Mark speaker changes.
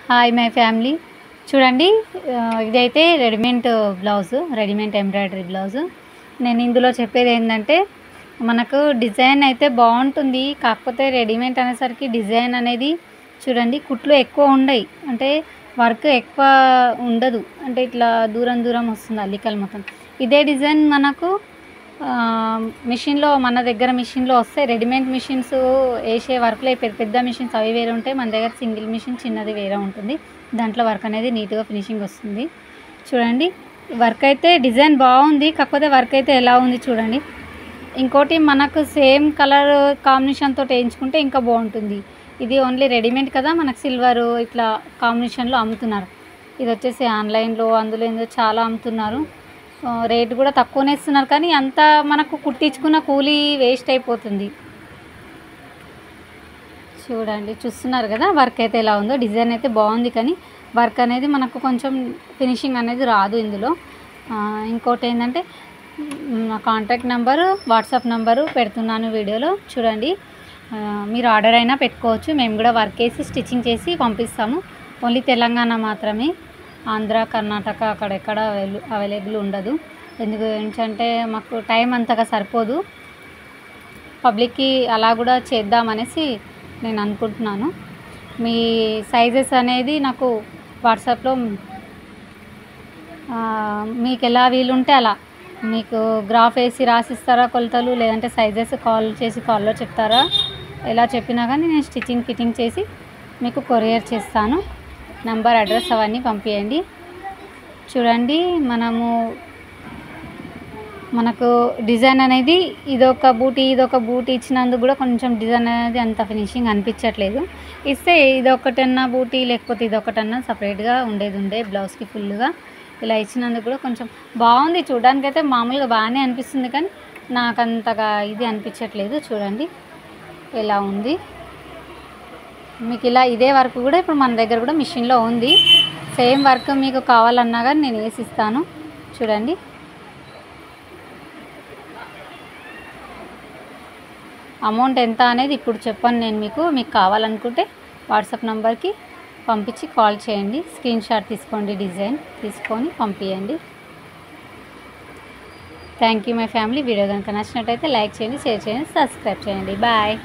Speaker 1: Hi my family చూడండి ఇదైతే readymade embroidery blouse. నేను ఇందులో చెప్పేది ఏంటంటే మనకు డిజైన్ అయితే బాగుంటుంది. కాకపోతే రెడీమేడ్ అనేసరికి డిజైన్ అనేది చూడండి కుట్లు ఎక్కువ ఉండయి, అంటే వర్క్ ఎక్కువ ఉండదు, అంటే ఇట్లా దూరం దూరం వస్తుంది అల్లికలు మొత్తం. ఇదే డిజైన్ మనకు మిషన్లో మన దగ్గర మిషన్లో వస్తాయి. రెడీమేడ్ మిషన్స్ వేసే వర్క్లో పెద్ద పెద్ద మిషన్స్ అవి వేరే ఉంటాయి, మన దగ్గర సింగిల్ మిషన్ చిన్నది వేరే ఉంటుంది. దాంట్లో వర్క్ అనేది నీట్గా ఫినిషింగ్ వస్తుంది. చూడండి వర్క్ అయితే డిజైన్ బాగుంది, కాకపోతే వర్క్ అయితే ఎలా ఉంది చూడండి. ఇంకోటి మనకు సేమ్ కలర్ కాంబినేషన్ తోటి వేయించుకుంటే ఇంకా బాగుంటుంది. ఇది ఓన్లీ రెడీమేడ్ కదా, మనకు సిల్వర్ ఇట్లా కాంబినేషన్లో అమ్ముతున్నారు. ఇది వచ్చేసి ఆన్లైన్లో అందులో ఏందో చాలా అమ్ముతున్నారు. రేట్ కూడా తక్కువనే ఇస్తున్నారు, కానీ అంత మనకు కుట్టించుకున్న కూలీ వేస్ట్ అయిపోతుంది. చూడండి చూస్తున్నారు కదా వర్క్ అయితే ఎలా ఉందో. డిజైన్ అయితే బాగుంది, కానీ వర్క్ అనేది మనకు కొంచెం ఫినిషింగ్ అనేది రాదు ఇందులో. ఇంకోటి ఏంటంటే నా కాంటాక్ట్ నెంబరు వాట్సాప్ నెంబరు పెడుతున్నాను వీడియోలో. చూడండి మీరు ఆర్డర్ అయినా పెట్టుకోవచ్చు, మేము కూడా వర్క్ వేసి స్టిచ్చింగ్ చేసి పంపిస్తాము. ఓన్లీ తెలంగాణ మాత్రమే, ఆంధ్ర కర్ణాటక అక్కడెక్కడ అవైలబుల్ ఉండదు. ఎందుకంటే మాకు టైం అంతగా సరిపోదు, పబ్లిక్కి అలా కూడా చేద్దామనేసి నేను అనుకుంటున్నాను. మీ సైజెస్ అనేది నాకు వాట్సాప్లో మీకు ఎలా వీలుంటే అలా మీకు గ్రాఫ్ వేసి రాసిస్తారా కొలతలు, లేదంటే సైజెస్ కాల్ చేసి కాల్లో చెప్తారా, ఎలా చెప్పినా కానీ నేను స్టిచ్చింగ్ ఫిట్టింగ్ చేసి మీకు కొరియర్ చేస్తాను. నంబర్ అడ్రస్ అవన్నీ పంపించండి. చూడండి మనకు డిజైన్ అనేది ఇదొక బూటీ ఇచ్చినందుకు కూడా కొంచెం డిజైన్ అనేది అంత ఫినిషింగ్ అనిపించట్లేదు. ఇస్తే ఇదొకటన్నా బూటీ లేకపోతే ఇదొకటన్నా సపరేట్గా ఉండే బ్లౌజ్కి ఫుల్గా ఇలా ఇచ్చినందుకు కూడా కొంచెం బాగుంది. చూడడానికి అయితే మామూలుగా బాగానే అనిపిస్తుంది, కానీ నాకు అంతగా ఇది అనిపించట్లేదు. చూడండి ఎలా ఉంది. మీకు ఇలా ఇదే వర్క్ కూడా ఇప్పుడు మన దగ్గర కూడా మిషన్లో ఉంది. సేమ్ వర్క్ మీకు కావాలన్నా కానీ నేను వేసిస్తాను. చూడండి అమౌంట్ ఎంత అనేది ఇప్పుడు చెప్పను నేను మీకు కావాలనుకుంటే వాట్సాప్ నెంబర్కి పంపించి కాల్ చేయండి, స్క్రీన్ షాట్ తీసుకోండి, డిజైన్ తీసుకొని పంపించండి. Thank you my family. Video కనుక నచ్చినట్టయితే లైక్ చేయండి, షేర్ చేయండి, సబ్స్క్రైబ్ చేయండి. బాయ్.